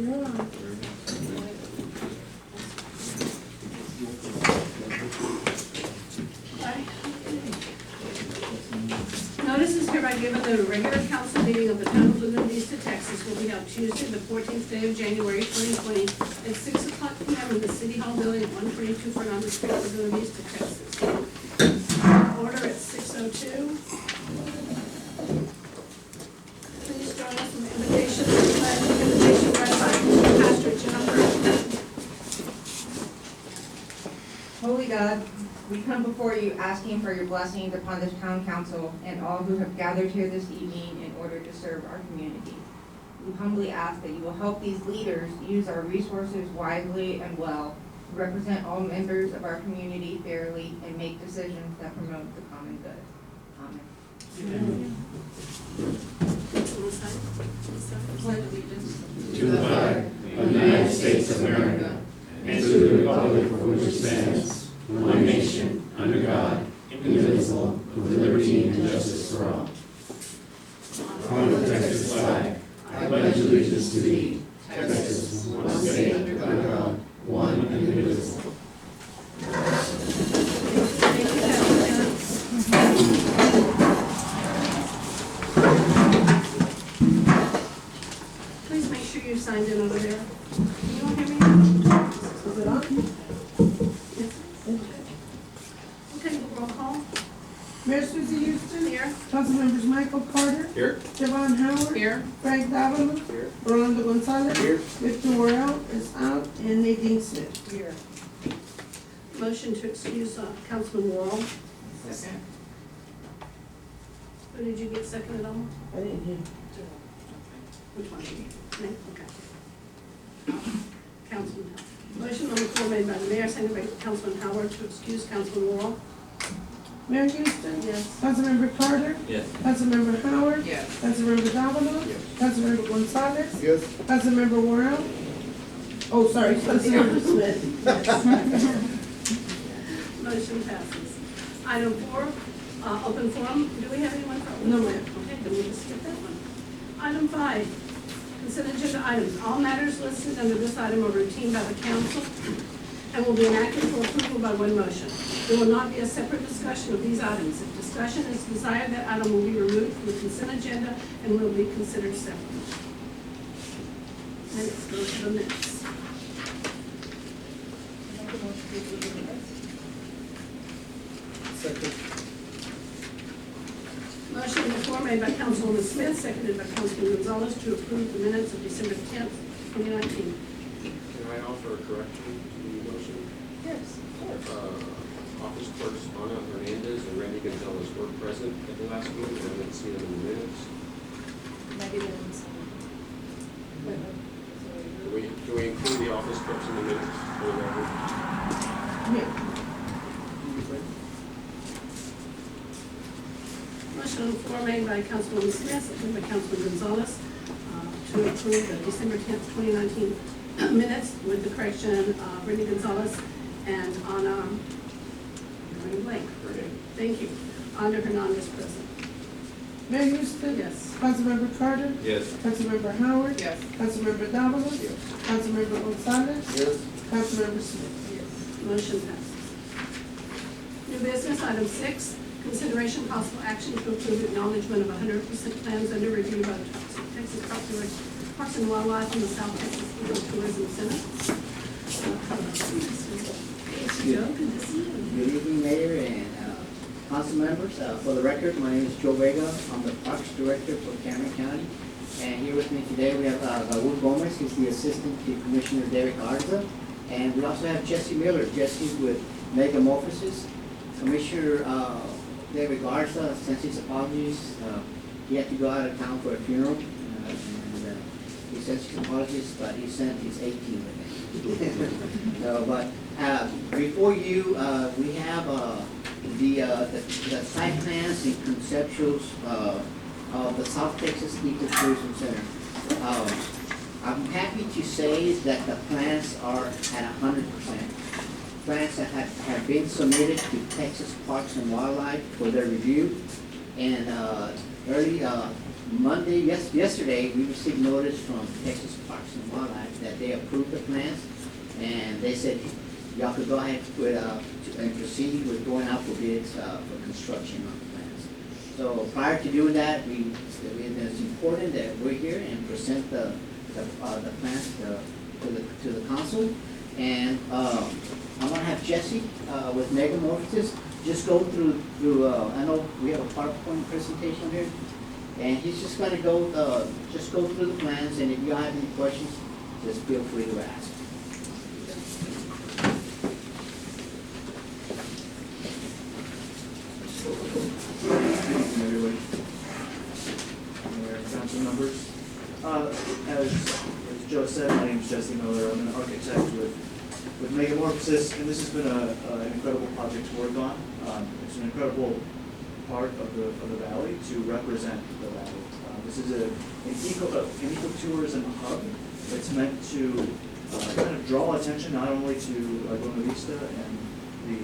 Notice is hereby given that a regular council meeting of the Town of Laguna Vista, Texas will be held Tuesday, the 14th day of January, 2020, at 6 o'clock p.m. in the City Hall Building at 122 Fernandez Street, Laguna Vista, Texas. Order at 6:02. Please join us in the invitation to the flag invitation read by Pastor Jennifer. Holy God, we come before you asking for your blessings upon this town council and all who have gathered here this evening in order to serve our community. We humbly ask that you will help these leaders use our resources wisely and well, to represent all members of our community fairly, and make decisions that promote the common good. Amen. Pledge allegiance to the flag of the United States of America and to the republic for which it stands, one nation, under God, indivisible, with liberty and justice for all. On the Texas flag, I pledge allegiance to thee, Texas, one state, under God, one indivisible. Please make sure you signed in over there. You don't hear me? Is it on? Yes. Okay, roll call. Mayor Susie Houston. Here. Councilmembers Michael Carter. Here. Javon Howard. Here. Frank Davalos. Here. Rolando Gonzalez. Here. Victor Worrell is out, and Nadine Smith. Here. Motion to excuse Councilman Wall. Second. Who did you get seconded on? I didn't hear. Which one? Me? Okay. Councilman. Motion on the floor made by the mayor, seconded by Councilman Howard to excuse Councilman Wall. Mayor Houston. Yes. Councilmember Carter. Yes. Councilmember Howard. Yes. Councilmember Davalos. Yes. Councilmember Gonzalez. Yes. Councilmember Worrell. Oh, sorry, Councilmember Smith. Motion passes. Item 4, open forum. Do we have anyone for open No, forum? ma'am. Okay, then we'll just skip that one. Item 5, consent agenda items. All matters listed under this item are routine by the council and will be enacted for approval by one motion. There will not be a separate discussion of these items. If discussion is desired, that item will be removed from the consent agenda and will be considered separate. Let's go to the minutes. Second. Motion on the floor made by Councilwoman Smith, seconded by Councilman Gonzalez to approve the minutes of December 10th, 2019. Can I offer a correction to the motion? Yes, of course. Office clerks Ana Hernandez and Randy Gonzalez were present at the last meeting, and I didn't see them in the minutes. Maybe they didn't sign. Do we include the office clerks in the minutes for the record? Yeah. Motion on the floor made by Councilwoman Smith, seconded by Councilman Gonzalez, to approve the December 10th, 2019 minutes with the correction of Randy Gonzalez and Ana, drawing blank. Thank you. Ana Hernandez present. Mayor Houston. Yes. Councilmember Carter. Yes. Councilmember Howard. Yes. Councilmember Davalos. Yes. Councilmember Gonzalez. Yes. Councilmember Smith. Yes. Motion passes. New business, item 6, consideration possible action to approve acknowledgement of 100% plans under review by the Texas Parks and Wildlife and the South Texas Tourism Center. Joe, good to see you. Good evening, Mayor and council members. For the record, my name is Joe Vega. I'm the Parks Director for Cameron County. And here with me today, we have Raul Gomez. He's the assistant to Commissioner Derek Garza. And we also have Jesse Miller. Jesse's with Megamorphosis. Commissioner Derek Garza sends his apologies. He had to go out of town for a funeral. And he sends his apologies, but he sent his 18 with him. No, but before you, we have the site plans and conceptuals of the South Texas Ecotourism Center. I'm happy to say that the plans are at 100%. Plans that have been submitted to Texas Parks and Wildlife for their review. And early yesterday, we received notice from Texas Parks and Wildlife they approved the plans, and they said y'all could go ahead with, and proceed with going out for bids, for construction on the plans. So prior to doing that, it's important that we're here and present the plans to the council. And, I want to have Jesse, with Mega Morpheus, just go through, I know we have a PowerPoint presentation here, and he's just gonna go, just go through the plans, and if you have any questions, just feel free to ask. Good evening, everybody. Mayor, council members. As Joe said, my name is Jesse Miller. I'm an architect with Megamorphosis, and this has been an incredible project to work on. It's an incredible part of the valley to represent the valley. This is an ecotourism hub that's meant to kind of draw attention not only to Laguna Vista and the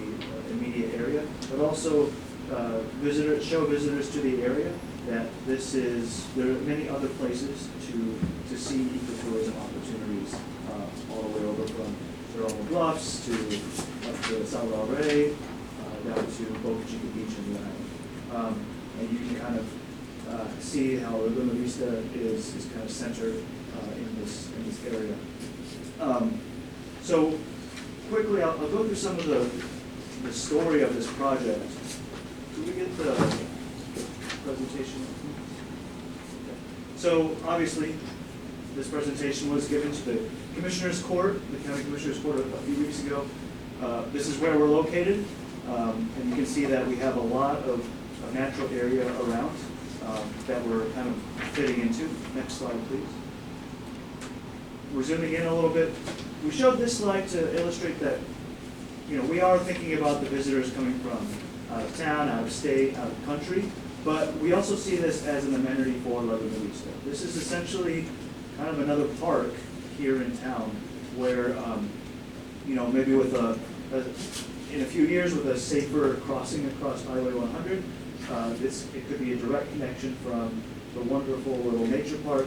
immediate area, but also show visitors to the area that there are many other places to see ecotourism opportunities all the way over from Cerro Bluffs to up to Salvador Rey, down to Boca Chica Beach and the island. And you can kind of see how Laguna Vista is kind of centered in this area. So quickly, I'll go through some of the story of this project. Can we get the presentation? Okay. So obviously, this presentation was given to the Commissioner's Court, the County Commissioner's Court a few weeks ago. This is where we're located, and you can see that we have a lot of natural area around that we're kind of fitting into. Next slide, please. We're zooming in a little bit. We showed this slide to illustrate that, we are thinking about the visitors coming from out of town, out of state, out of country, but we also see this as an amenity for Laguna Vista. This is essentially kind of another park here in town where, maybe with in a few years with a safer crossing across Highway 100, it could be a direct connection from the wonderful little nature park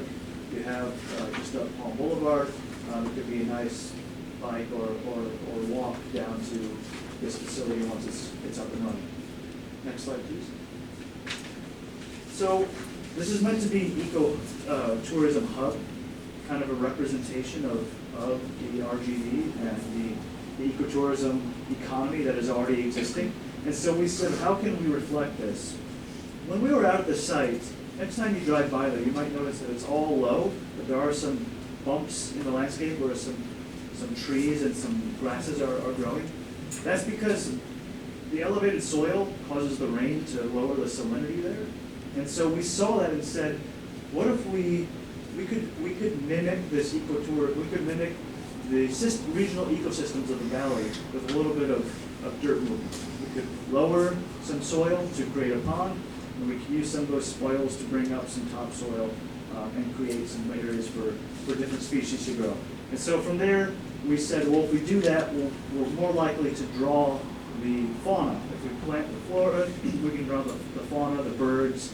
you have just up Palm Boulevard. It could be a nice bike or walk down to this facility once it's up and running. Next slide, please. So this is meant to be tourism hub, kind of a representation of the RGV and the ecotourism economy that is already existing. And so we said, how can we reflect this? When we were out at the site, next time you drive by there, you might notice that it's all low, but there are some bumps in the landscape where some trees and some grasses are growing. That's because the elevated soil causes the rain to lower the salinity there. And so we saw that and said, what if we could mimic this ecotour, we could mimic the regional ecosystems of the valley with a little bit of dirt movement. We could lower some soil to create a pond, and we can use some of those spoils to bring up some topsoil and create some areas for different species to grow. And so from there, we said, well, if we do that, we're more likely to draw the fauna. If we plant the flora, we can draw the fauna, the birds,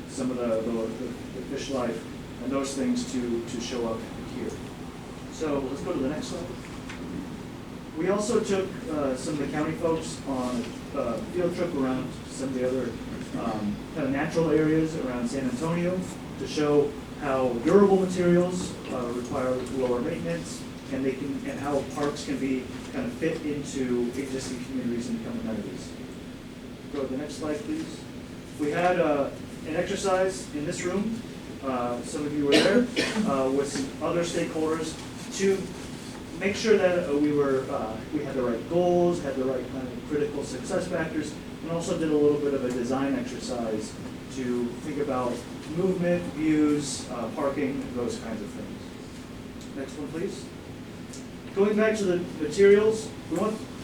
some of the fish life, and those things to show up here. So let's go to the next slide. We also took some of the county folks on a field trip around some of the other kind of natural areas around San Antonio to show how durable materials require lower maintenance, and how parks can be kind of fit into existing communities and become amenities. Go to the next slide, please. We had an exercise in this room. Some of you were there with some other stakeholders to make sure that we had the right goals, had the right kind of critical success factors, and also did a little bit of a design exercise to think about movement, views, parking, those kinds of things. Next one, please. Going back to the materials,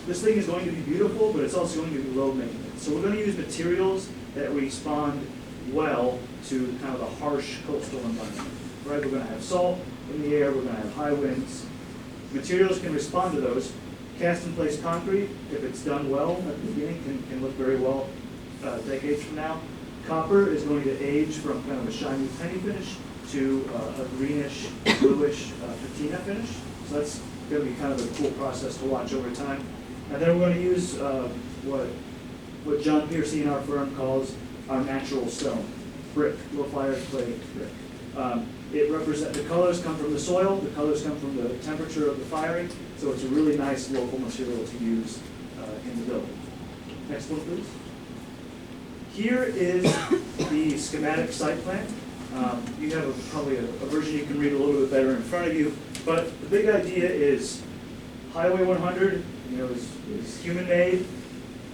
this thing is going to be beautiful, but it's also going to be low maintenance. So we're going to use materials that respond well to kind of the harsh coastal environment. Right? We're going to have salt in the air, we're going to have high winds. Materials can respond to those. Cast-in-place concrete, if it's done well at the beginning, can look very well decades from now. Copper is going to age from kind of a shiny penny finish to a greenish, bluish patina finish. So that's going to be kind of a cool process to watch over time. And then we're going to use what John Piercy and our firm calls our natural stone, brick, low fire clay brick. It represents, the colors come from the soil, the colors come from the temperature of the firing, so it's a really nice local material to use in the building. Next one, please. Here is the schematic site plan. You have probably a version you can read a little bit better in front of you, but the big idea is Highway 100, is human-made.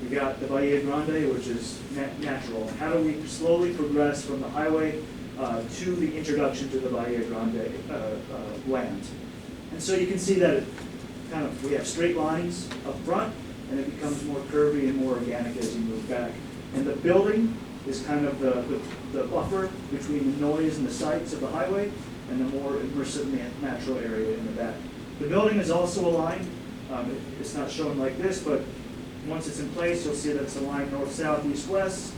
We got the Bahia Grande, which is natural. How do we slowly progress from the highway to the introduction to the Bahia Grande land? And so you can see that we have straight lines up front, and it becomes more curvy and more organic as you move back. And the building is kind of the buffer between the noise and the sights of the highway and the more immersive natural area in the back. The building is also aligned. It's not shown like this, but once it's in place, you'll see that it's aligned north, south, east, west.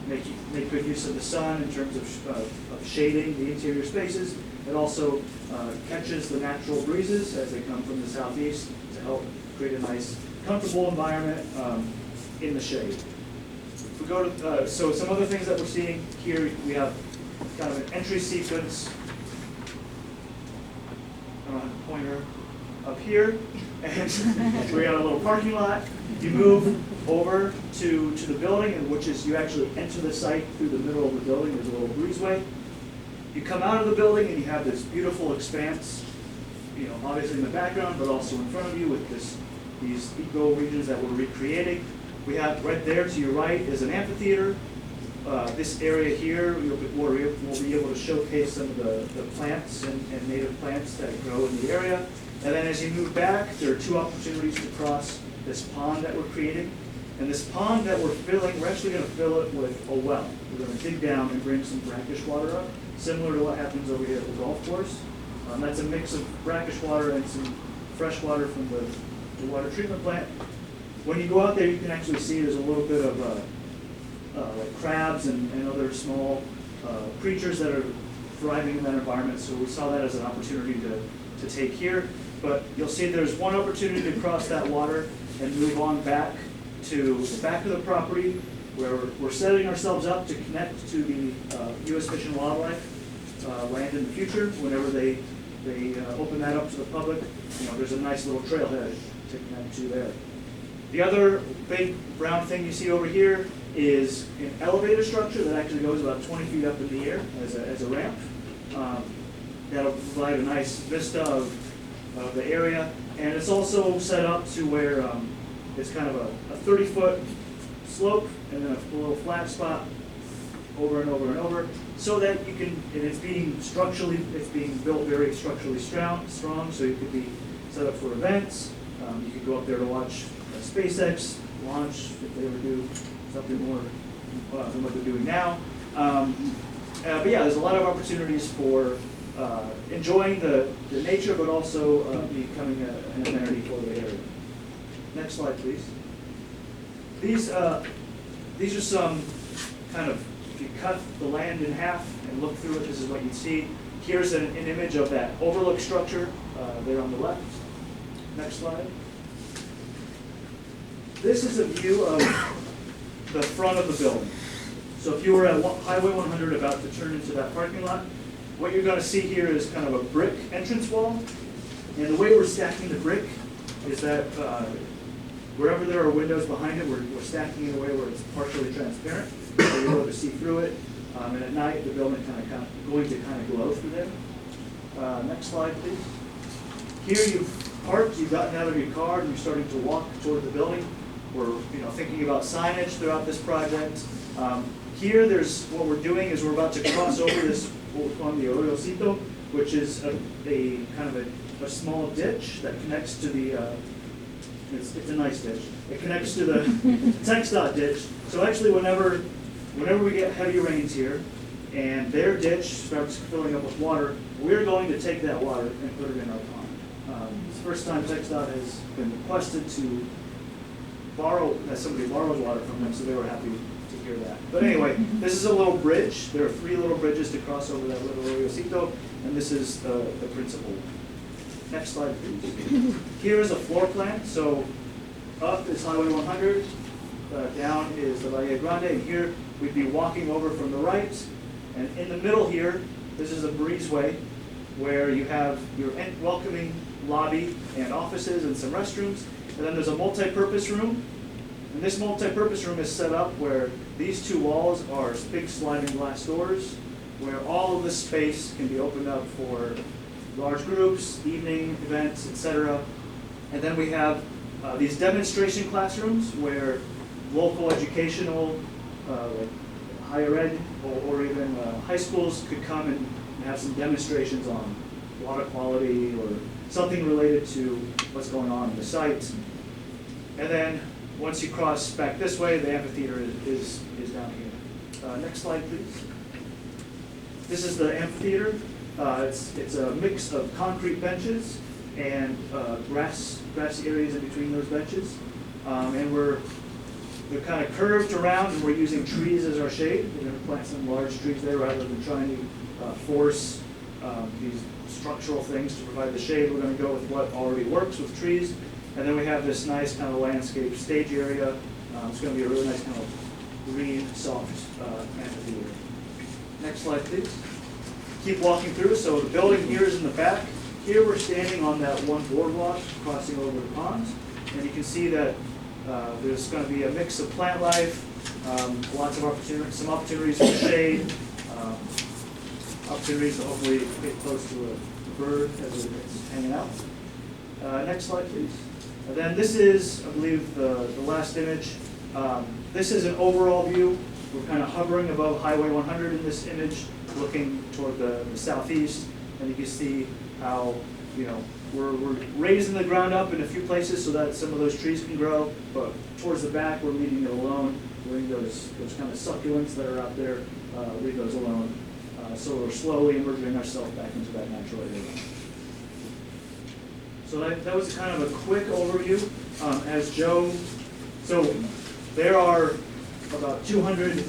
Make good use of the sun in terms of shading the interior spaces. It also catches the natural breezes as they come from the southeast to help create a nice, comfortable environment in the shade. If we go to, so some other things that we're seeing here, we have kind of an entry sequence. I don't have a pointer up here, and we got a little parking lot. You move over to the building, and which is you actually enter the site through the middle of the building. There's a little breezeway. You come out of the building, and you have this beautiful expanse, obviously in the background, but also in front of you with these eco regions that we're recreating. We have right there to your right is an amphitheater. This area here, we'll be able to showcase some of the plants and native plants that grow in the area. And then as you move back, there are two opportunities to cross this pond that we're creating. And this pond that we're filling, we're actually going to fill it with a well. We're going to dig down and bring some brackish water up, similar to what happens over here at the golf course. That's a mix of brackish water and some fresh water from the water treatment plant. When you go out there, you can actually see there's a little bit of like crabs and other small creatures that are thriving in that environment. So we saw that as an opportunity to take here. But you'll see there's one opportunity to cross that water and move on back to the back of the property where we're setting ourselves up to connect to the U.S. Fish and Wildlife land in the future. Whenever they open that up to the public, there's a nice little trailhead to connect to there. The other big brown thing you see over here is an elevator structure that actually goes about 20 feet up in the air as a ramp. That'll provide a nice vista of the area, and it's also set up to where it's kind of a 30-foot slope and then a little flat spot over and over and over, so that you can, and it's being built very structurally strong, so it could be set up for events. You could go up there to watch SpaceX launch if they ever do something more than what they're doing now. But yeah, there's a lot of opportunities for enjoying the nature, but also becoming an amenity for the area. Next slide, please. These are some kind of, if you cut the land in half and look through it, this is what you'd see. Here's an image of that overlook structure there on the left. Next slide. This is a view of the front of the building. So if you were at Highway 100 about to turn into that parking lot, what you're going to see here is kind of a brick entrance wall. And the way we're stacking the brick is that wherever there are windows behind it, we're stacking in a way where it's partially transparent, so you're able to see through it. And at night, the building going to glow through there. Next slide, please. Here you've parked, you've gotten out of your car, and you're starting to walk toward the building. We're thinking about signage throughout this project. Here, what we're doing is we're about to cross over this what we call the Arroyocito, which is a kind of a small ditch that connects to the. It's a nice ditch. It connects to the TxDOT ditch. So actually, whenever we get heavy rains here, and their ditch starts filling up with water, we're going to take that water and put it in our pond. It's the first time TxDOT has been requested to borrow, that somebody borrows water from them, so they were happy to hear that. But anyway, this is a little bridge. There are 3 little bridges to cross over that little Riosito, and this is the principal. Next slide, please. Here is a floor plan. So up is Highway 100, down is the Valle Grande, and here we'd be walking over from the right. And in the middle here, this is a breezeway where you have your welcoming lobby and offices and some restrooms. And then there's a multi-purpose room. And this multi-purpose room is set up where these 2 walls are big sliding glass doors, where all of this space can be opened up for large groups, evening events, etc. And then we have these demonstration classrooms where local educational, like higher ed or even high schools could come and have some demonstrations on water quality or something related to what's going on in the site. And then once you cross back this way, the amphitheater is down here. Next slide, please. This is the amphitheater. It's a mix of concrete benches and grass areas in between those benches. And they're kind of curved around, and we're using trees as our shade. We're going to plant some large trees there rather than trying to force these structural things to provide the shade. We're going to go with what already works with trees. And then we have this nice kind of landscape stage area. It's going to be a really nice kind of green, soft amphitheater. Next slide, please. Keep walking through. So the building here is in the back. Here we're standing on that one boardwalk crossing over the pond. And you can see that there's going to be a mix of plant life, lots of opportunities, some opportunities for shade, opportunities to hopefully get close to a bird as it's hanging out. Next slide, please. And then this is, I believe, the last image. This is an overall view. We're kind of hovering above Highway 100 in this image, looking toward the southeast, and you can see how, you know, we're raising the ground up in a few places so that some of those trees can grow, but towards the back, we're leaving it alone. We're leaving those kind of succulents that are out there, leave those alone. So we're slowly emerging ourselves back into that natural area. So that was kind of a quick overview. As Joe, so there are about 200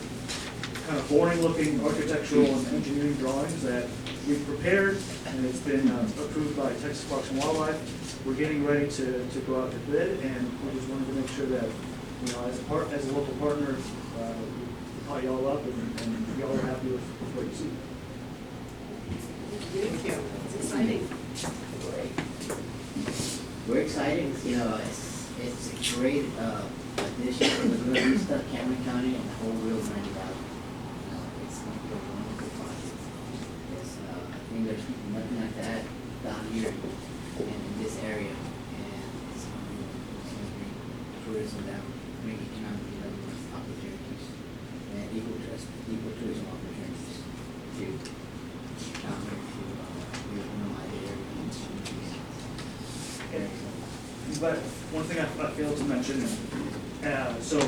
kind of boring-looking architectural and engineering drawings that we've prepared, and it's been approved by Texas Parks and Wildlife. We're getting ready to go out to bid, and we just wanted to make sure that, you know, as a local partner, we caught y'all up, and y'all are happy with what you see. Thank you. It's exciting. We're excited, you know, it's a great addition for the Buena Vista, Cameron County, and the whole Rio Grande Valley. It's going to be a wonderful project. I think there's nothing like that down here in this area, and it's going to bring tourism down, bring economic development opportunities, and eco-tourism opportunities to down here to Rio Grande area. But one thing I failed to mention, so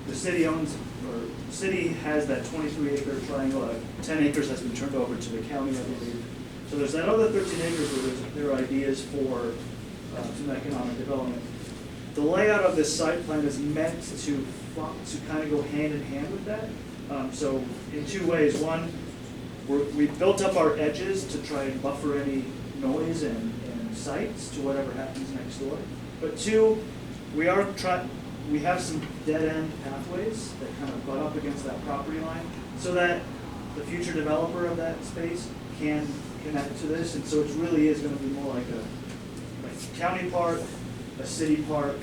the city owns, or the city has that 23-acre triangle, 10 acres has been turned over to the county, I believe. So there's that other 13 acres where there are ideas for some economic development. The layout of this site plan is meant to kind of go hand in hand with that. So in 2 ways. One, we've built up our edges to try and buffer any noise and sites to whatever happens next door. But 2, we have some dead-end pathways that kind of butt up against that property line so that the future developer of that space can connect to this. And so it really is going to be more like a county park, a city park,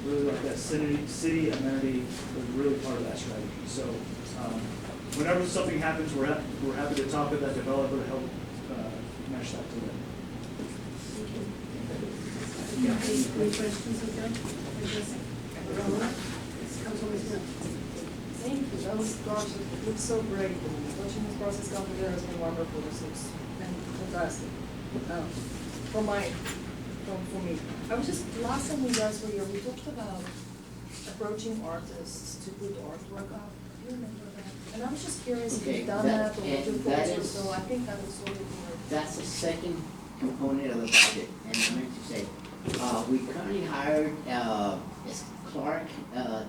really like that city amenity is really part of that strategy. So whenever something happens, we're happy to talk with that developer to help mesh that together. Yeah, any questions of them? Councilwoman Smith. Thank you. That was, gosh, it looks so great. Watching this process come together has been wonderful. This looks fantastic. For me, I was just, last time you guys were here, we talked about approaching artists to put artwork up. Do you remember that? And I was just curious if you've done that or what your thoughts were. So I think that was sort of more. That's the second component of the budget, and I meant to say, we currently hired Clark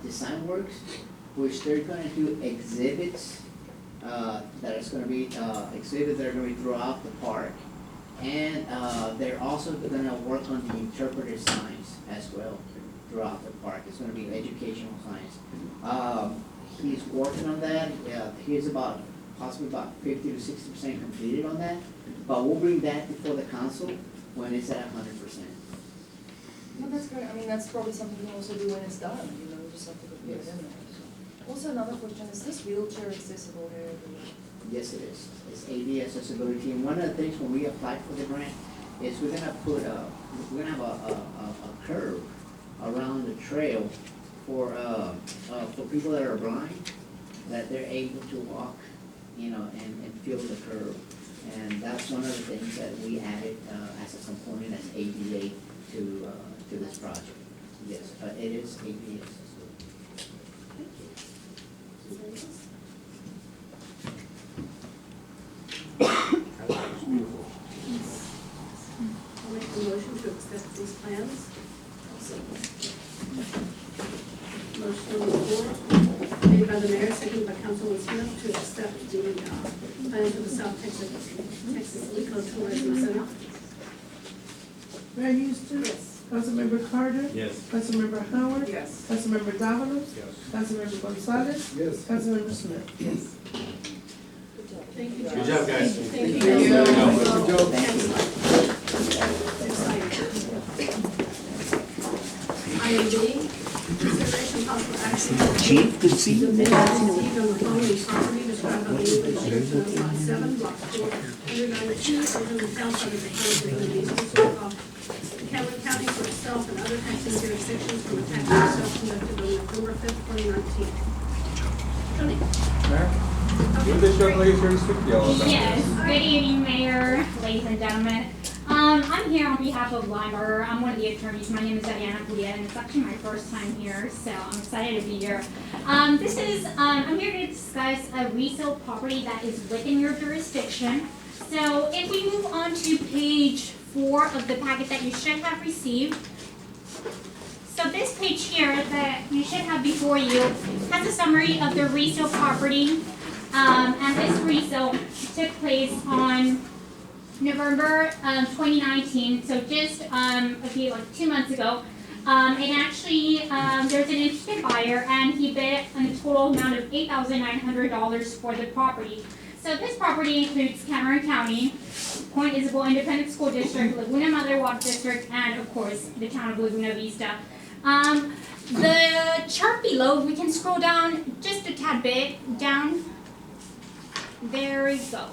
Design Works which they're gonna do exhibits, that is gonna be, exhibits that are gonna be throughout the park. And, they're also gonna work on the interpretive signs as well throughout the park. It's gonna be educational signs. He's working on that, he's possibly about 50 to 60% completed on that. But we'll bring that before the council when it's at 100%. No, that's great, I mean, that's probably something you can also do when it's done, you know, you just have to put it in there, so. Also, another question, is this wheelchair accessible here? Yes, it is. It's AD accessibility, and one of the things when we applied for the grant is we're gonna have a curve around the trail for people that are blind, that they're able to walk, you know, and feel the curve. And that's one of the things that we added, as a component as ADA to this project. Yes, it is ADA accessible. That's beautiful. I'll make a motion to accept these plans. Motion on the floor, made by the mayor, seconded by Councilman Smith, to accept the plans for the South Texas Ecotourism Center. Mayor Houston. Yes. Councilmember Carter. Yes. Councilmember Howard. Yes. Councilmember Davalos. Yes. Councilmember Gonzalez. Yes. Councilmember Smith. Good job. Thank you, Good job, guys. Thank you. Good job. Item B, consideration of possible action. Chief, good to see you. The bid received on the following property described on the English lot 7, block 4, 192, over the south side of the county of the Cameron County for itself and other taxing jurisdictions from a tax itself conducted on November 5th, 2019. Tony? Give this young lady here to speak to y'all about Yes, this. good evening, Mayor, ladies and gentlemen. I'm here on behalf of Limer. I'm one of the attorneys. My name is Diana Pulia, and it's actually my first time here, so I'm excited to be here. I'm here to discuss a resale property that is within your jurisdiction. So if we move on to page 4 of the packet that you should have received. So this page here that you should have before you has a summary of the resale property. And this resale took place on November 2019, so just like 2 months ago. And actually, there's an interested buyer, and he bid on a total amount of $8,900 for the property. So this property includes Cameron County, Point Isabel Independent School District, Laguna Madre Water District, and of course, the town of Laguna Vista. The chart below, we can scroll down just a tad bit down. There we go.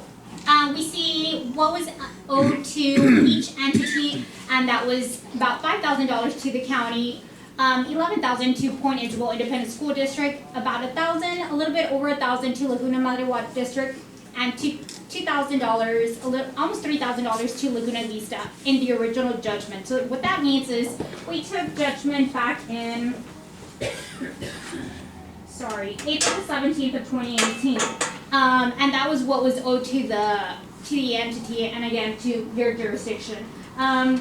We see what was owed to each entity, and that was about $5,000 to the county, $11,000 to Point Isabel Independent School District, about $1,000, a little bit over $1,000 to Laguna Madre Water District, and $2,000, almost $3,000 to Laguna Vista in the original judgment. So what that means is we took judgment back in, April 17th of 2018. And that was what was owed to the entity, and again, to your jurisdiction.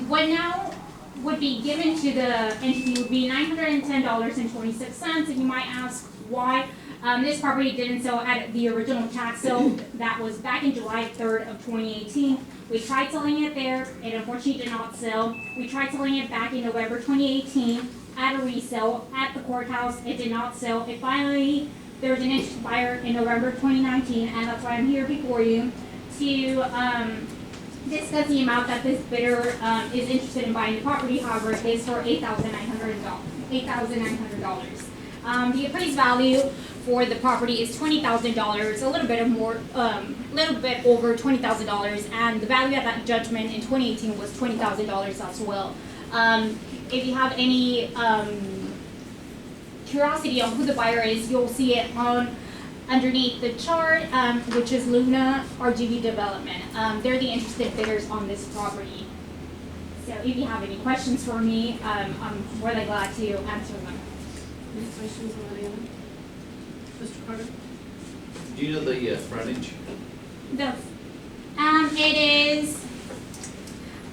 What now would be given to the entity would be $910.26, and you might ask why. This property didn't sell at the original tax sale. That was back in July 3rd of 2018. We tried selling it there. It unfortunately did not sell. We tried selling it back in November 2018 at a resale at the courthouse. It did not sell. It finally, there was an interested buyer in November 2019, and that's why I'm here before you to discuss the amount that this bidder is interested in buying the property. However, it is for $8,900. The appraised value for the property is $20,000, a little bit more, little bit over $20,000, and the value of that judgment in 2018 was $20,000 as well. If you have any curiosity on who the buyer is, you'll see it on underneath the chart, which is Luna RGV Development. They're the interested bidders on this property. So if you have any questions for me, I'm more than glad to answer them. Any questions on any of them? Mr. Carter? Do you know the frontage? It is,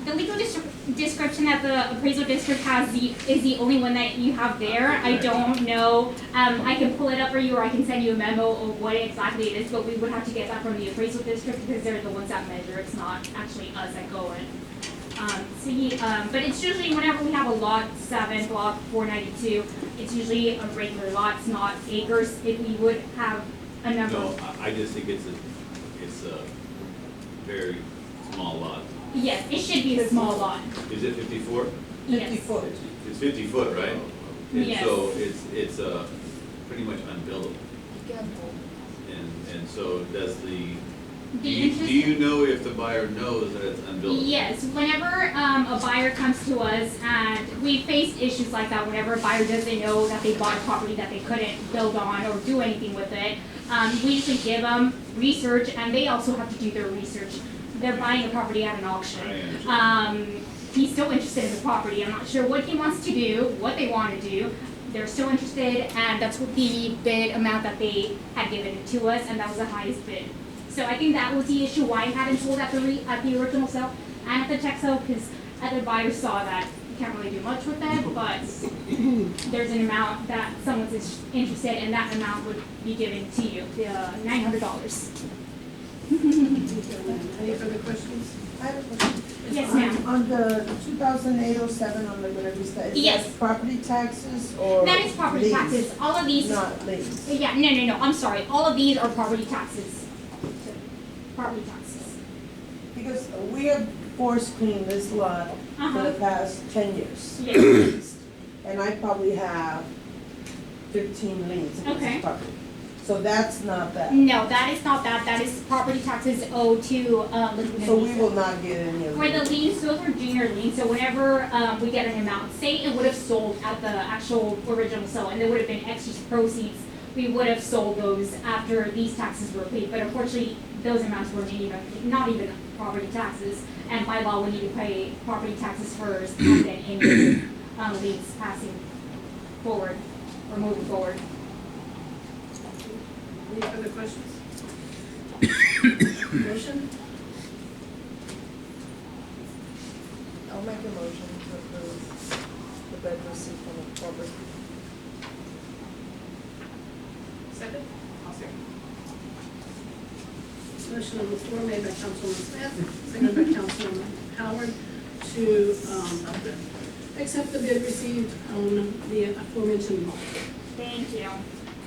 the legal description description that the appraisal district has is the only one that you have there. I don't know, I can pull it up for you, or I can send you a memo of what exactly it is, but we would have to get that from the appraisal district because they're the ones that measure, it's not actually us that go in. But it's usually whenever we have a lot 7, block 492, it's usually a regular lot, it's not acres. If we would have a number. No, I just think it's a very small lot. Yes, it should be a small lot. Is it 54? Yes. 50 foot. It's 50 foot, right? And Yes. so it's pretty much unbuildable. And so does do you know if the buyer knows that it's unbuildable? Yes, whenever a buyer comes to us, and we faced issues like that, whenever a buyer doesn't know that they bought a property that they couldn't build on or do anything with it, we usually give them research, and they also have to do their research. They're buying a property at an auction. I understand. He's still interested in the property. I'm not sure what he wants to do, what they want to do. They're still interested, and that's what the bid amount that they had given to us, and that was the highest bid. So I think that was the issue why it hadn't sold at the original sale and at the check sale, because other buyers saw that you can't really do much with it, but there's an amount that someone's interested, and that amount would be given to you, the $900. Any further questions? I have a question. Yes, ma'am. On the 2008-07 on the Buena Vista, is Yes. that property taxes or? That is property lease? taxes. All of these. Not lease. Yeah, no, I'm sorry. All of these are property taxes. Property taxes. Because we have forced cleaned this lot for Uh-huh. the past 10 years. Yes. And I probably have 15 liens against Okay. this property. So that's not that. No, that is not that. That is property taxes owed to Laguna So we Vista. will not get any of For the it. liens, those are junior liens, so whenever we get an amount, say it would have sold at the actual original sale, and there would have been extra proceeds, we would have sold those after these taxes were paid, but unfortunately, those amounts were not even property taxes, and by law, we need to pay property taxes first, and then any liens passing forward, or moving forward. Any further questions? Motion? I'll make a motion to approve the bid received from the property. Second? I'll second. Motion on the floor made by Councilwoman Smith, seconded by Councilwoman Howard to accept the bid received on the aforementioned lot. Thank you.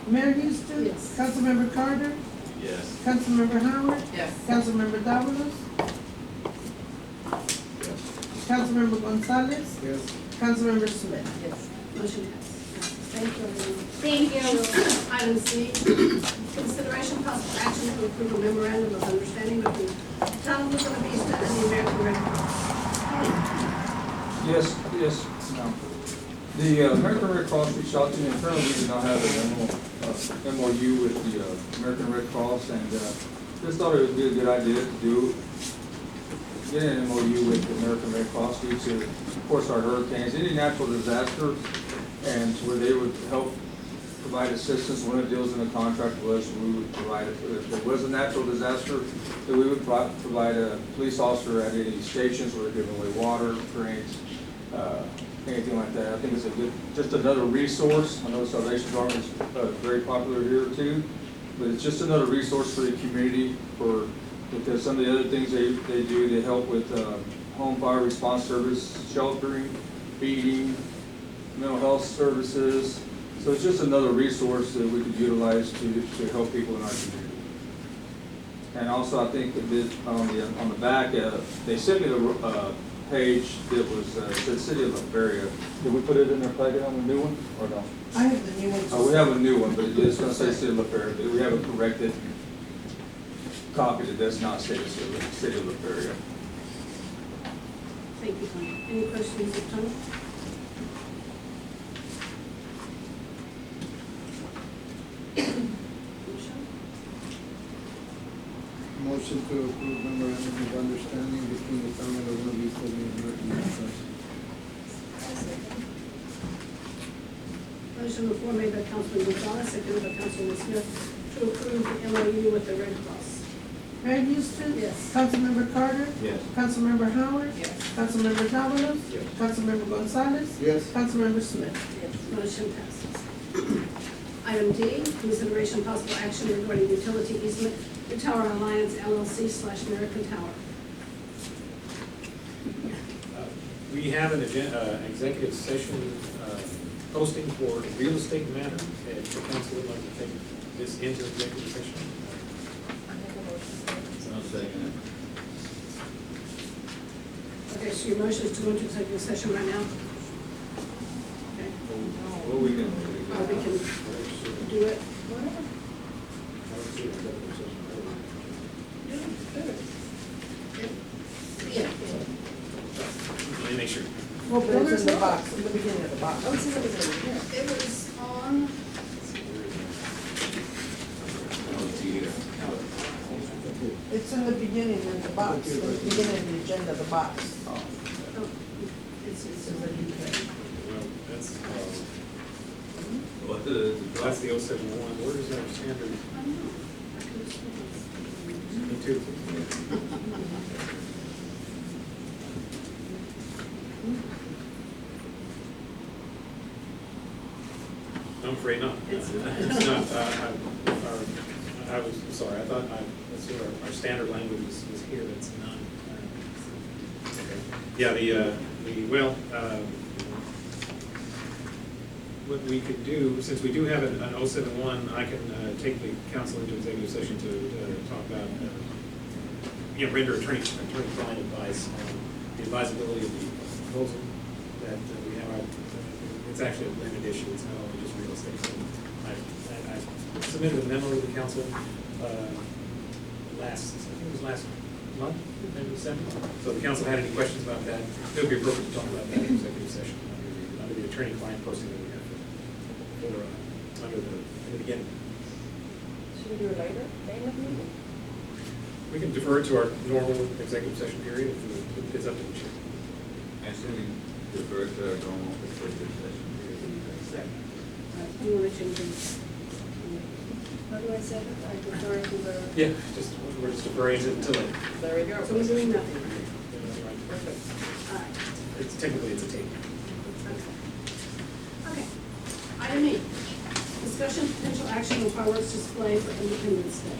Mayor Houston? Yes. Councilmember Carter? Yes. Councilmember Howard? Yes. Councilmember Davalos? Councilmember Gonzalez? Yes. Councilmember Smith? Yes. Motion passes. Thank you, everyone. Thank you. Item C, consideration possible action to approve a memorandum of understanding between Town of Laguna Vista and the American Red Cross. Yes, no. The American Red Cross reached out to me, and currently we do not have an MOU with the American Red Cross, and just thought it would be a good idea to get an MOU with the American Red Cross due to, of course, our hurricanes, any natural disaster, and where they would help provide assistance. One of the deals in the contract was we would provide, if there was a natural disaster, that we would provide a police officer at any stations where they're giving away water, drinks, anything like that. I think it's a good, just another resource. I know Salvation Army is very popular here too, but it's just another resource for the community because some of the other things they do, they help with home fire response service, sheltering, feeding, mental health services. So it's just another resource that we could utilize to help people in our community. And also, I think that on the back, they sent me the page that was said City of La Feria. Did we put it in their packet on the new one or no? I have the new one. We have a new one, but it's going to say City of La Feria. We have a corrected copy that does not say the City of La Feria. Thank you, Tony. Any questions of Tony? Motion to approve memorandum of understanding between the town of Laguna Vista and the American Red Cross. Motion on the floor made by Councilman Gonzalez, seconded by Councilman Smith, to approve the MOU with the Red Cross. Mayor Houston. Yes. Councilmember Carter. Yes. Councilmember Howard. Yes. Councilmember Davalos. Yes. Councilmember Gonzalez. Yes. Councilmember Smith. Motion passes. Item D, consideration possible action regarding utility easement to Tower Alliance LLC/American Tower. We have an executive session posting for real estate matter. If the council would like to take this into executive session. I make a motion. I'll second Okay, so your motion is to go into executive session right now? Okay, Well, we can. or we can do it. Whatever. Yeah. Let me make sure. Well, but it's in the box, in the beginning of the box. Oh, it's in the beginning, yeah. It was on, It's in the beginning in the box, in the beginning of the agenda, the box. oh, it's in the detail. Well, that's, What that's the 071. Where is our standard? I don't know. I could've sworn Me too. I'm afraid not. It's not. It's not. I was sorry. I thought our standard language was here. It's not. Okay. Yeah. What we could do, since we do have an 071, I can take the council into executive session to talk about, render attorney-client advice on the advisability of the proposal that we have. It's actually a blended issue. It's not only just real estate. So I submitted a memo to the council I think it was last month, maybe December. So if the council had any questions about that, it would be appropriate to talk about that in executive session under the attorney-client posting that we have in the beginning. Should we do it later, day of meeting? We can defer to our normal executive session period if it's up to the chair. Actually, defer to our normal executive session. Do you want to change it? How do I say it? I prefer to the, Yeah, we're just deferring it until then. there we go. So we're doing nothing. Perfect. All right. Technically, it's a tape. Okay. Item E, discussion potential action on fireworks display for Independence Day.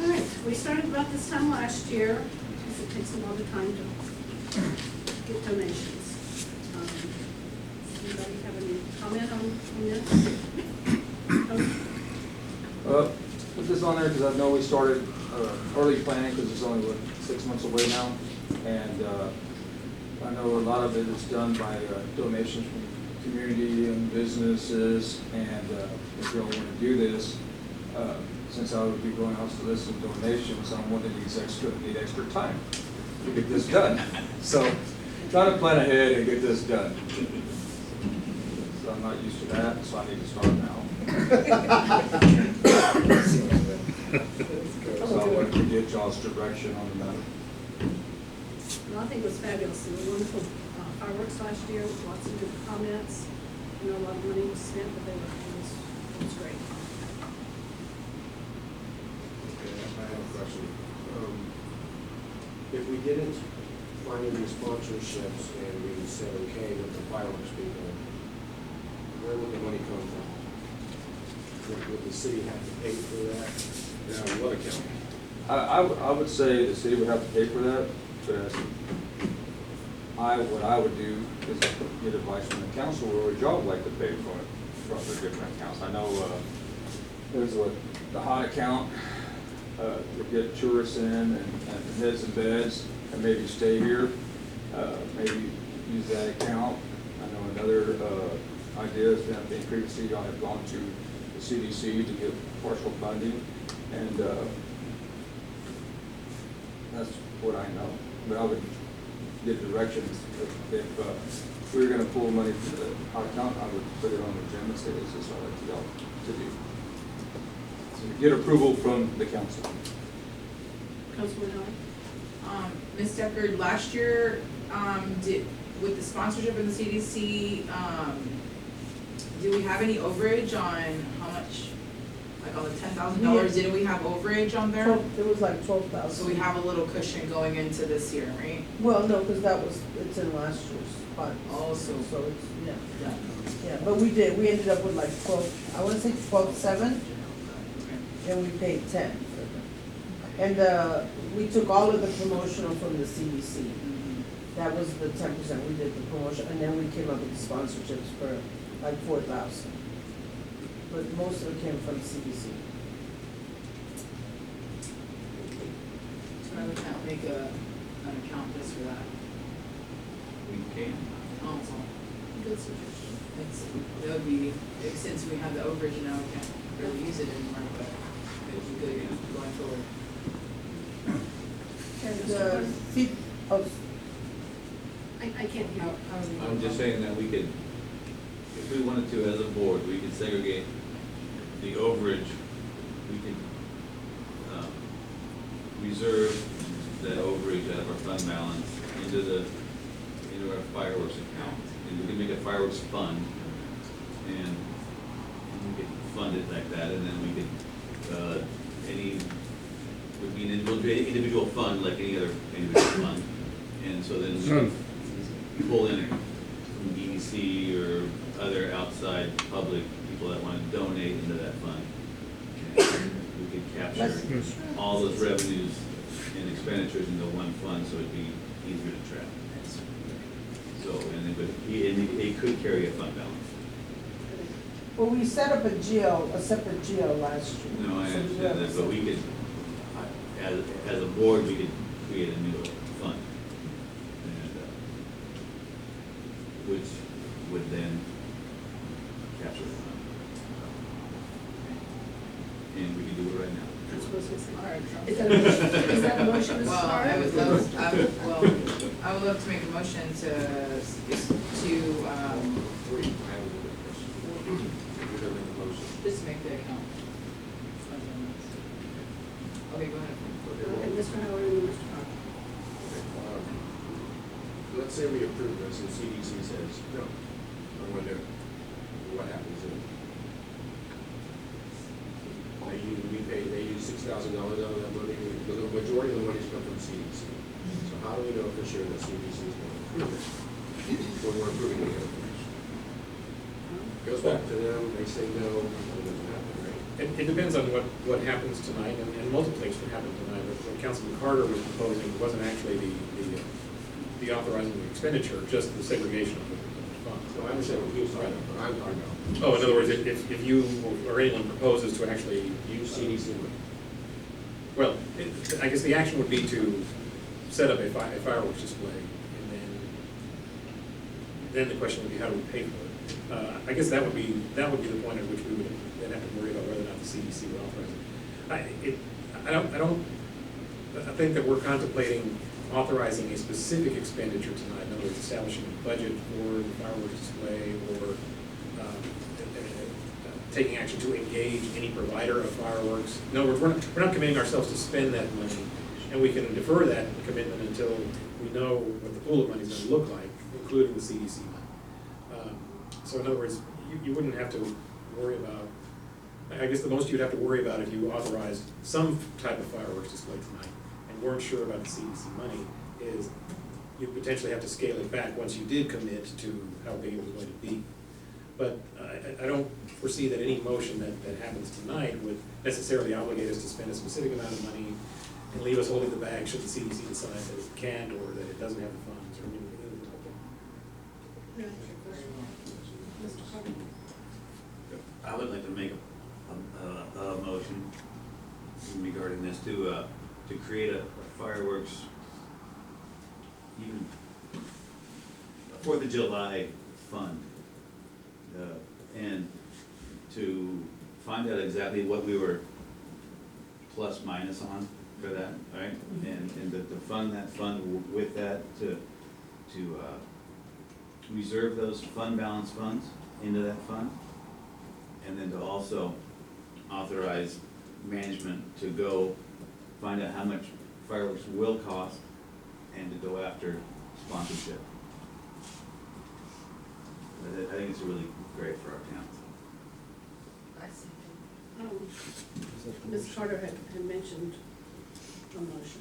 All right, we started about this time last year, because it takes a lot of time to get donations. Anybody have any comment on this? Put this on there because I know we started early planning because it's only, 6 months away now. And I know a lot of it is done by donations from community and businesses. And if you all want to do this, since I would be going out to solicit donations, I'm one of these need extra time to get this done. So try to plan ahead and get this done. So I'm not used to that, so I need to start now. So I wanted to get y'all's direction on the matter. Well, I think it was fabulous. There were wonderful fireworks last year, lots of good comments. I know a lot of money was spent, but it was great. Okay, I have a question. If we didn't find any sponsorships and we said okay with the fireworks people, where would the money come from? Would the city have to pay for that? Yeah, what account? I would say the city would have to pay for that, but what I would do is get advice from the council, or would y'all like to pay for it from the different accounts? I know there's the hot account to get tourists in and heads and beds and maybe stay here, maybe use that account. I know another idea is that they previously y'all have gone to the CDC to get partial funding, and that's what I know. But I would get directions if we were going to pull money from the hot account, I would put it on the agenda and say this is what I'd like y'all to do. So get approval from the council. Councilman Howard? Ms. Decker, last year, with the sponsorship of the CDC, do we have any overage on how much like on the $10,000, didn't we have overage on there? It was like 12,000. So we have a little cushion going into this year, right? Well, no, because it's in last year's fund. Also. So it's, yeah, but we ended up with like 12, I wanna say 12.7, and we paid 10. And, we took all of the promotional from the CDC. That was the 10%, we did the promotion, and then we came up with the sponsorships for like 4,000. But most of it came from CDC. So now we can't make an account just for that. We can. Also. Good suggestion. That would be, since we have the overage now, we can't really use it anymore, but it would be good going forward. And, I can't hear. How do we I'm just saying that we could, if we wanted to as a board, we could segregate the overage, we could reserve that overage out of our fund balance into our fireworks account. And we could make a fireworks fund and we could fund it like that, and then we could, would be an individual fund like any other individual fund. And so then we could pull in from EDC or other outside public people that want to donate into that fund. And we could capture all those revenues and expenditures into one fund, so it'd be easier to track. So, and it could carry a fund balance. well, we set up a separate GL last year. No, I So we understand have that, a but we could, as a board, we could create a new fund. And, which would then capture the fund. And we can do it right now. That's what I was gonna say. All right. Is that a motion, Mrs. Well, Carter? I would love to make a motion to, Three, I have another question. You're gonna make a motion. just make the account. Okay, go ahead. And Mr. Howard and Mr. Carter. Let's say we approve this and CDC says, no, I'm gonna do it. What happens then? They use $6,000 out of that money, the majority of the money's come from CDC. So how do we know for sure that CDC is going to approve it when we're approving the information? Goes back to them, they say no, it doesn't happen, right? It depends on what happens tonight, and multiple things can happen tonight. What Councilman Carter was proposing wasn't actually the authorizing the expenditure, just the segregation of the funds. So I understand what he was talking about, but I'm talking about. Oh, in other words, if you or anyone proposes to actually Use CDC money. well, I guess the action would be to set up a fireworks display, and then the question would be, how do we pay for it? I guess that would be the point at which we would then have to worry about whether or not the CDC would authorize it. I think that we're contemplating authorizing a specific expenditure tonight, in other words, establishing a budget for the fireworks display, or taking action to engage any provider of fireworks. In other words, we're not committing ourselves to spend that money, and we can defer that commitment until we know what the pool of money is going to look like, including the CDC money. So in other words, you wouldn't have to worry about, I guess the most you'd have to worry about if you authorized some type of fireworks display tonight and weren't sure about the CDC money is you'd potentially have to scale it back once you did commit to how big it was going to be. But I don't foresee that any motion that happens tonight would necessarily obligate us to spend a specific amount of money and leave us holding the bag should the CDC decide that it can't or that it doesn't have the funds or anything like that. Mr. Carter. I would like to make a motion regarding this to create a fireworks even for the July fund. And to find out exactly what we were plus minus on for that, right? And to fund that fund with that, to reserve those fund balance funds into that fund. And then to also authorize management to go find out how much fireworks will cost and to go after sponsorship. I think it's really great for our town. Ms. Carter had mentioned a motion.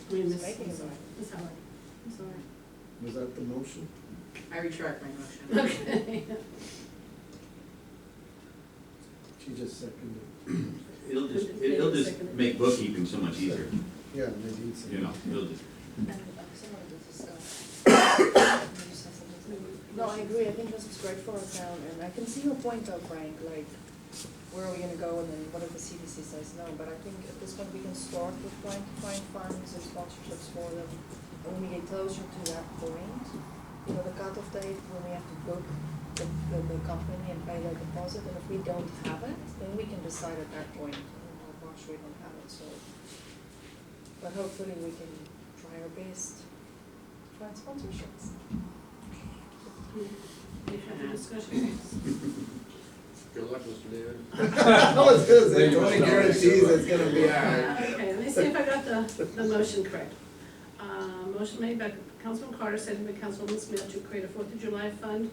I mean, Ms. Making a Ms. motion. Ms. Howard, I'm sorry. Was that the motion? I retract my motion. Okay. She just seconded. It'll just make bookkeeping so much easier, Yeah, maybe it's. you know, it'll just. No, I agree, I think this is great for our town, and I can see your point though, Frank, like, where are we gonna go, and then what if the CDC says no, but I think at this point, we can start with trying to find funds and sponsorships for them, and when we get closer to that point, you know, the cutoff date, when we have to book the company and pay their deposit, and if we don't have it, then we can decide at that point, gosh, we don't have it, so. But hopefully we can try our best to find sponsorships. Any further discussion? Good luck, Mr. David. I was gonna say, Thank you, Tony Mr. guarantees it's gonna be all right. Okay, let me see if I got the motion correct. Motion made by Councilman Carter, seconded by Councilwoman Smith to create a 4th of July fund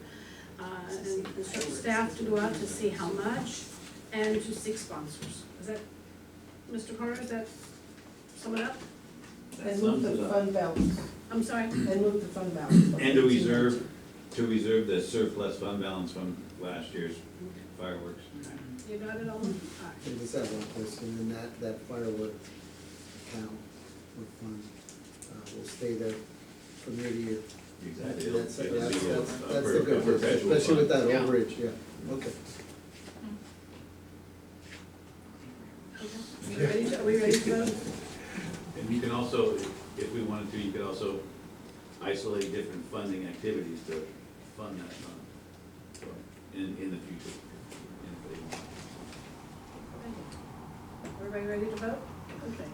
and instruct staff to go out to see how much and to seek sponsors. Is that, Mr. Carter, is that sum it up? And move the fund balance, I'm sorry? and move the fund balance. And to reserve the surplus fund balance from last year's fireworks. You got it all? All right. I just have one question, and that firework account or fund will stay there from year to year. Exactly. That's It'll be a the good, part, perpetual especially with fund. that Yeah. overage, yeah, okay. Are we ready to vote? And you can also, if we wanted to, you could also isolate different funding activities to fund that fund. So, in the future. if they want. Everybody ready to vote? Okay.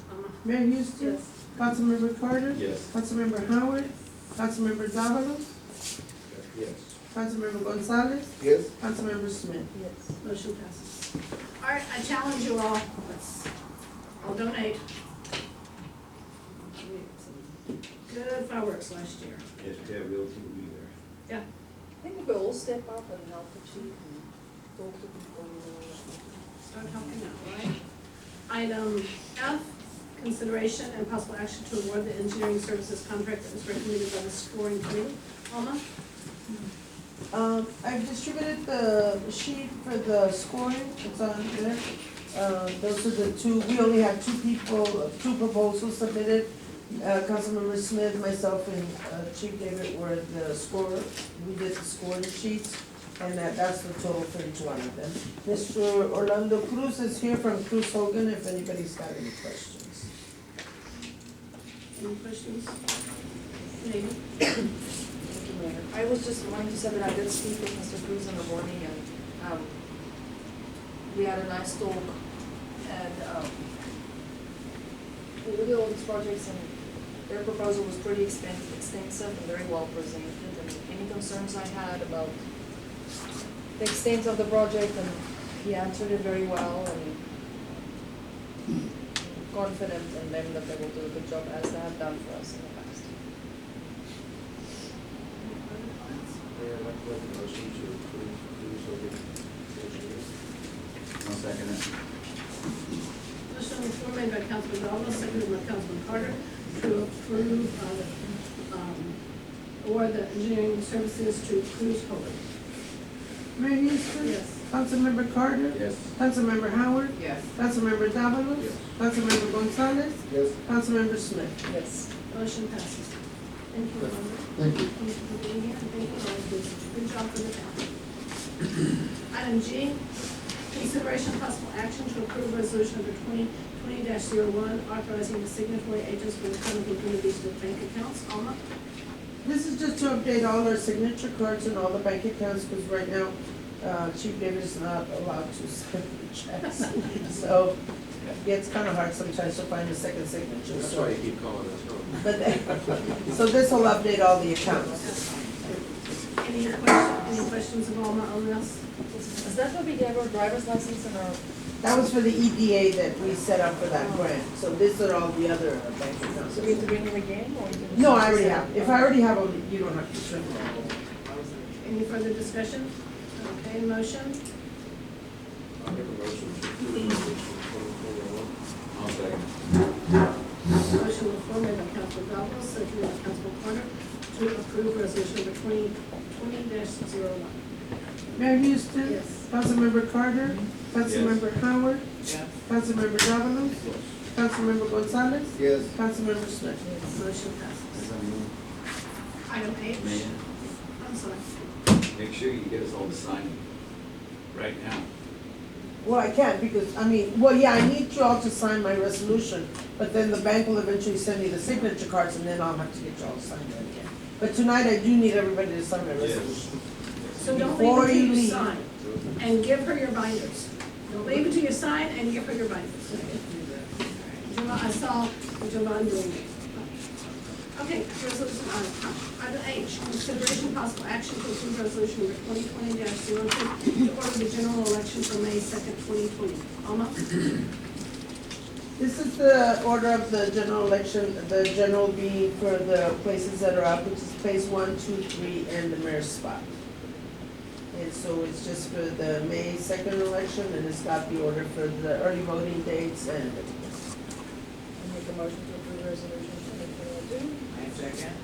Mayor Houston, Yes. Councilmember Carter, Yes. Councilmember Howard, Councilmember Davalos, Yes. Councilmember Gonzalez, Yes? Councilmember Smith. Yes. Motion passes. All right, I challenge you all, let's all donate. Good fireworks last year. Yes, yeah, Realty will be there. Yeah. I think if we all step up and help the chief and talk to people, you know. Start helping out, right? Item F, consideration and possible action to award the engineering services contract that was recommended by the scoring committee. Alma? I've distributed the sheet for the scoring, it's on there. Those are the two, we only have two proposals submitted. Councilmember Smith, myself, and Chief David were the scorer. We did the scoring sheets, and that's the total for each one of them. Mr. Orlando Cruz is here from Cruz Hogan, if anybody's got any questions. Any questions? Maybe? I was just wanting to say that I did speak with Mr. Cruz in the morning, and we had a nice talk, and we looked at all these projects, and their proposal was pretty extensive and very well presented, and any concerns I had about the extent of the project, and he answered it very well, and confident in them that they will do a good job as they have done for us in the past. Mayor, I'd like to make a motion to approve engineers. I'll second it. Motion on the floor made by Councilman Davalos, seconded by Councilman Carter, to approve, award the engineering services to Cruz Hogan. Mayor Houston? Yes. Councilmember Carter? Yes. Councilmember Howard? Yes. Councilmember Davalos? Yes. Councilmember Gonzalez? Yes? Councilmember Smith? Yes. Motion passes. Thank you, Alma. Thank you. Thank you for being here, and thank you all. Good job for the town. Item G, consideration of possible action to approve resolution number 2020-01, authorizing the signatory agents for the Covenant Communities with bank accounts. Alma? This is just to update all our signature cards and all the bank accounts, because right now, Chief David is not allowed to send the checks. So it gets kind of hard sometimes to find a second signature. That's So- why you keep calling us, huh? But, so this will update all the accounts. Any questions of Alma on this? Is that what we gave our driver's license and our, That was for the EDA that we set up for that grant. So this are all the other bank accounts. so we have to bring them again, or you can? No, I already have. If I already have them, you don't have to send them. Any further discussion? Okay, motion? Make a motion to approve resolution 2021. I'll second. Motion on the floor made by Councilman Davalos, seconded by Councilman Carter, to approve resolution number 2020-01. Mayor Houston. Yes. Councilmember Carter. Councilmember Howard. Yes. Councilmember Davalos. Councilmember Gonzalez. Yes. Councilmember Smith. Motion passes. Item H. Mayor, I'm sorry. make sure you get us all the signing right now. Well, I can't because, I need you all to sign my resolution, but then the bank will eventually send me the signature cards and then I'll have to get you all to sign that again. But tonight I do need everybody to sign my resolution. So don't Before leave until you you leave. sign, and give her your binders. Don't leave until you sign and give her your binders. I saw Jovan doing it. Okay, resolution, item H, consideration possible action to approve resolution number 2020-02 to order the general election for May 2nd, 2020. Alma? This is the order of the general election, the general being for the places that are up, which is phase 1, 2, 3, and the mayor's spot. And so it's just for the May 2nd election, and it's got the order for the early voting dates and the tickets. I make a motion to approve resolution 2022. I second.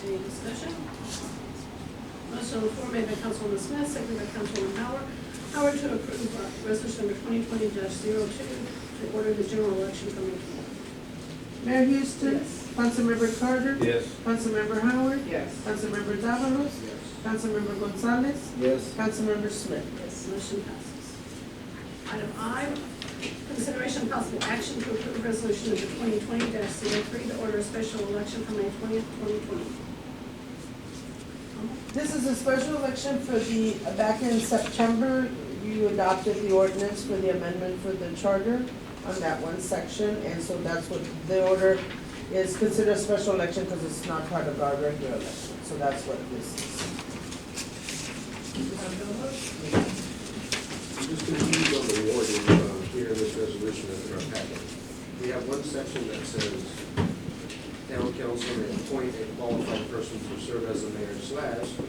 Any discussion? Motion on the floor made by Councilwoman Smith, seconded by Councilwoman Howard. Howard to approve resolution number 2020-02 to order the general election for May 20th. Mayor Houston. Yes. Councilmember Carter. Yes. Councilmember Howard. Yes. Councilmember Davalos. Yes. Councilmember Gonzalez. Yes. Councilmember Smith. Yes, motion passes. Item I, consideration of possible action to approve resolution number 2020-03 to order a special election for May 20th, 2020. This is a special election for the, back in September, you adopted the ordinance for the amendment for the charter on that one section, and so that's what the order is, considered a special election because it's not part of our regular election, so that's what this is. Just confused on the wording here in this resolution that's in our packet. We have one section that says town council may appoint a qualified person to serve as the mayor / the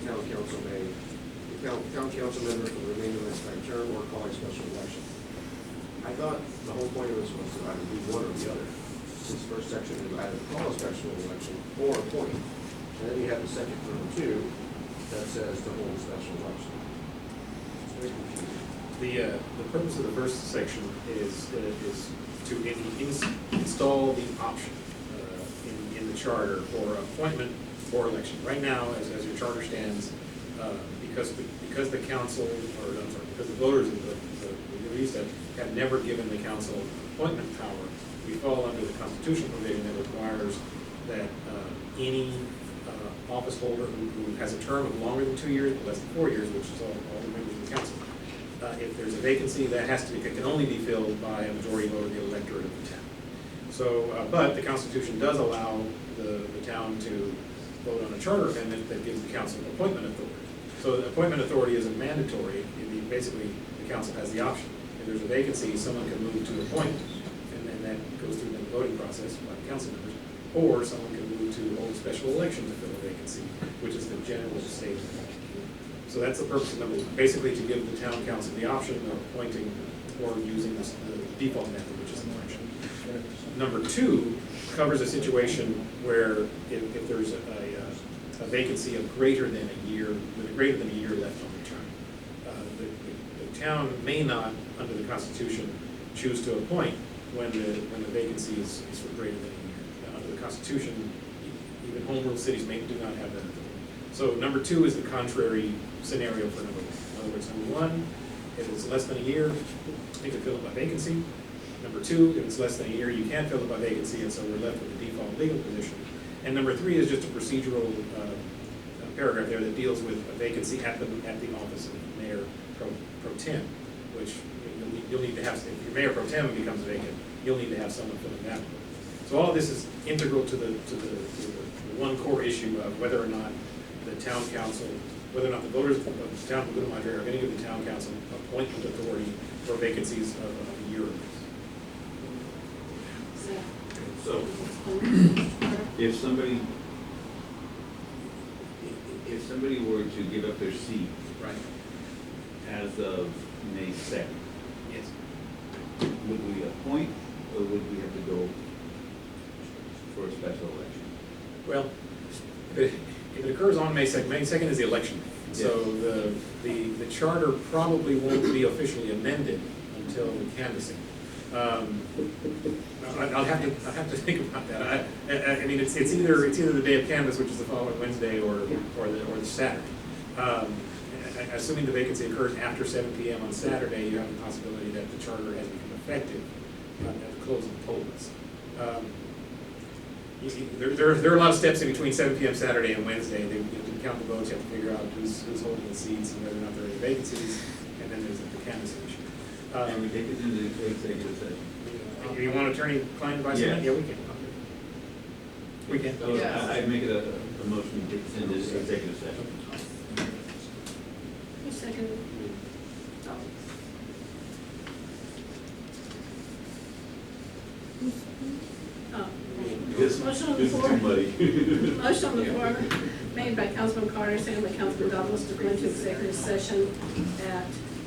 town council may, the town council member for the remainder of its term or call a special election. I thought the whole point of this was to either do one or the other. This first section is either call a special election or appoint. And then you have the second number 2 that says to hold a special election. It's very confusing. The purpose of the first section is to install the option in the charter for appointment or election. Right now, as your charter stands, because the council, or I'm sorry, because the voters of the East have never given the council appointment power, we fall under the constitutional provision that requires that any office holder who has a term of longer than 2 years, but less than 4 years, which is all the members of the council, if there's a vacancy, that can only be filled by a majority vote of the electorate of the town. So, but the Constitution does allow the town to vote on a charter amendment that gives the council appointment authority. So the appointment authority isn't mandatory. Basically, the council has the option. If there's a vacancy, someone can move to appoint, and that goes through the voting process by the council members, or someone can move to hold a special election to fill a vacancy, which is the general state. So that's the purpose of number one, basically to give the town council the option of appointing or using the default method, which is an election. Number 2 covers a situation where if there's a vacancy of greater than a year, with greater than a year left on the term, the town may not, under the Constitution, choose to appoint when the vacancy is for greater than a year. Now, under the Constitution, even home rule cities do not have that authority. So number 2 is the contrary scenario for number 1. In other words, number 1, if it's less than a year, you can fill it by vacancy. Number 2, if it's less than a year, you can't fill it by vacancy, and so we're left with the default legal position. And number 3 is just a procedural paragraph there that deals with a vacancy at the office of mayor pro tem, which you'll need to have. If your mayor pro tem becomes vacant, you'll need to have someone filling that. So all of this is integral to the one core issue of whether or not the town council, whether or not the voters of the town of Laguna Madre are going to give the town council appointment authority for vacancies of a year or less. So, if somebody were to give up their seat, Right. as of May 2nd. Yes. Would we appoint, or would we have to go for a special election? Well, if it occurs on May 2nd, May 2nd is the election. So the charter probably won't be officially amended until the canvassing. I'll have to think about that. I mean, it's either the day of canvass, which is the following Wednesday, or the Saturday. Assuming the vacancy occurs after 7 p.m. on Saturday, you have the possibility that the charter has become effective at the close of the polls. There are a lot of steps in between 7 p.m. Saturday and Wednesday. You have to count the votes, you have to figure out who's holding the seats and whether or not there are any vacancies, and then there's the canvassing issue. Can we take this into executive session? You want attorney-client advice on that? Yeah, we can. We can. So I make it a motion to take this into executive session. Who seconded? Motion on the floor. Motion on the floor made by Councilman Carter, seconded by Councilman Douglas to go into executive session at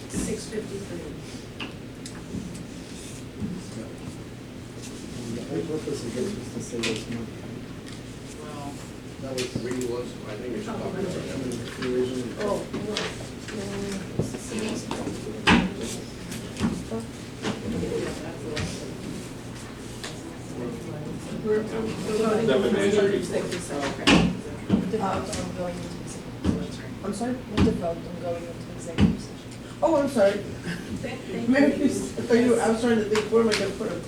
6:53. The purpose of this was to say this month. Well, That was really was, I think we should talk about that. Oh, we're voting on the executive session. Default on going into executive session. I'm sorry? Default on going into executive session. Oh, I'm sorry. Thank Mayor you. Houston, I was trying to think, where am I gonna put him?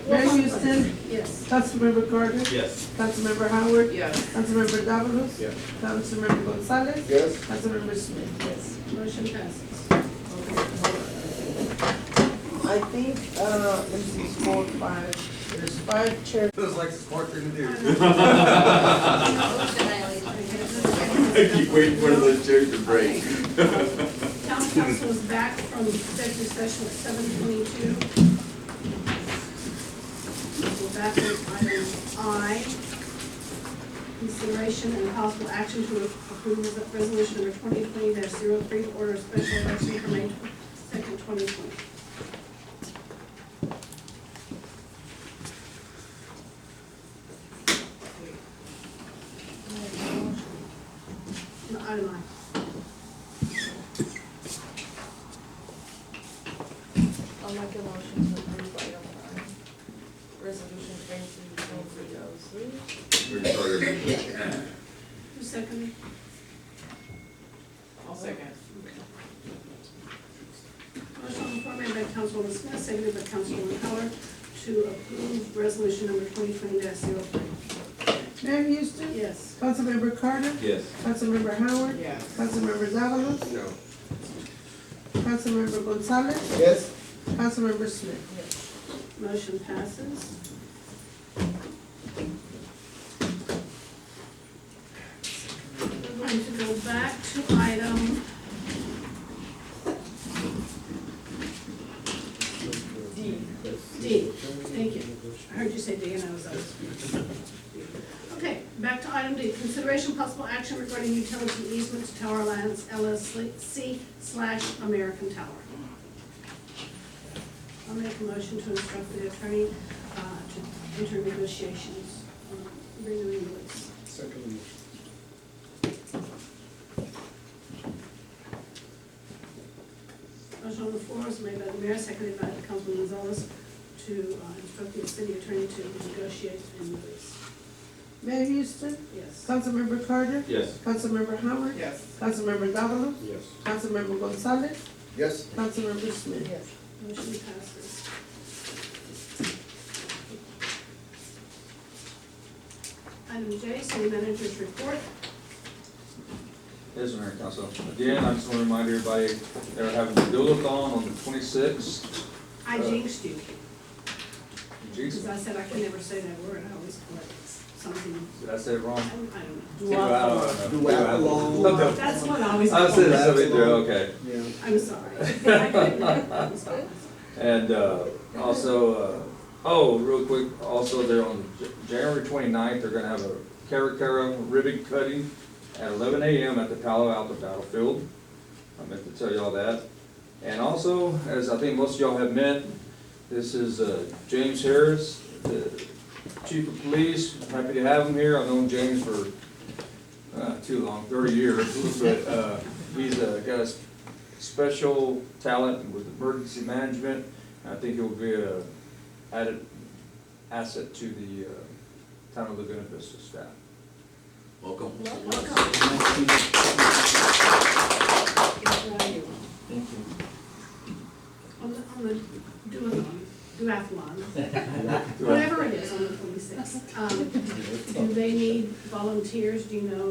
Mayor Houston, Yes. Councilmember Carter, Yes. Councilmember Howard, yes. Councilmember Davalos, Yes. Councilmember Gonzalez, Yes. Councilmember Smith. Yes, motion passes. I think, let me see, 4, 5, there's 5 chairs. Feels like a smart thing to do. I keep waiting for those chairs to break. Town council is back from executive session at 7:22. We're back with item I, consideration and possible action to approve resolution number 2020-03 to order a special election for May 2nd, 2020. Item I. I'll make a motion to approve item I, resolution 23-03. Who seconded? I'll second. Motion on the floor made by Councilwoman Smith, seconded by Councilwoman Heller to approve resolution number 2020-03. Mayor Houston, Yes. Councilmember Carter, Yes. Councilmember Howard, Yes. Councilmember Davalos, No. Councilmember Gonzalez, Yes? Councilmember Smith. Motion passes. We're going to go back to item D. Thank you. I heard you say D and I was Okay, back to item D. Consideration possible action regarding utility easement to Tower Lands LLC/American Tower. I'll make a motion to instruct the attorney to enter negotiations on renewing the lease. Second. Motion on the floor is made by the mayor, seconded by Councilman Gonzalez to instruct the city attorney to negotiate and release. Mayor Houston, Yes. Councilmember Carter, Yes. Councilmember Howard, Yes. Councilmember Davalos, Yes. Councilmember Gonzalez, Yes? Councilmember Smith. Yes. Motion passes. Item J, city manager's report. Yes, Mayor and Council. Again, I just want to remind everybody, they're having the Build-A-thon on the 26th. I jinxed you, Jeez, because I said I can never say that word, I always collect something, did I say it wrong? I don't Duathlon. know. That's what I always. I said something there, okay. Yeah. I'm sorry. I couldn't- I'm sorry. And also, real quick, also they're on January 29th, they're gonna have a Cara ribbon cutting at 11 a.m. at the Palo Alto Battlefield. I meant to tell y'all that. And also, as I think most of y'all have met, this is James Harris, the Chief of Police. Happy to have him here. I've known James for too long, 30 years, but he's got a special talent with emergency management. I think he'll be a added asset to the town of Laguna Vista staff. Welcome. Thank you. On the duathlon, whatever it is on the 26th, do they need volunteers, do you know?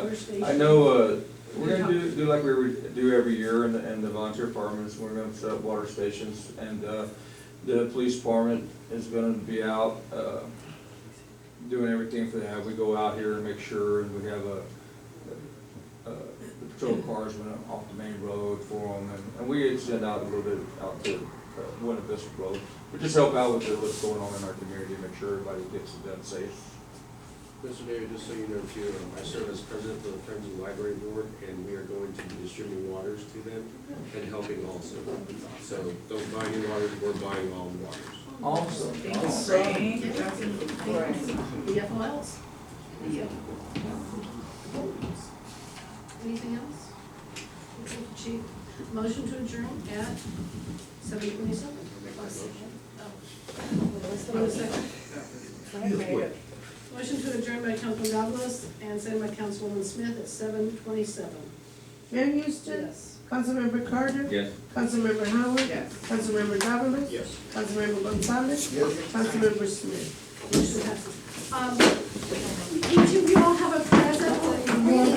water station? I know, we're gonna do like we do every year in the volunteer departments. We're gonna set up water stations, and the police department is gonna be out doing everything for that. We go out here and make sure, and we have the patrol cars went off the main road for them, and we extend out a little bit out to Buena Vista Road. We just help out with what's going on in our community, make sure everybody gets it done safe. Mr. David, just so you know too, I serve as president of the Friends of the Library Board, and we are going to be distributing waters to them and helping also. So don't buy any waters, we're buying all the waters. Awesome. The FOLs? Anything else? Chief, motion to adjourn at 7:27. Motion to adjourn by Councilman Douglas and second by Councilwoman Smith at 7:27. Mayor Houston? Yes. Councilmember Carter? Yes. Councilmember Howard? Yes. Councilmember Davalos? Yes. Councilmember Gonzalez? Yes. Councilmember Smith? Motion passes. Each of you all have a present that you really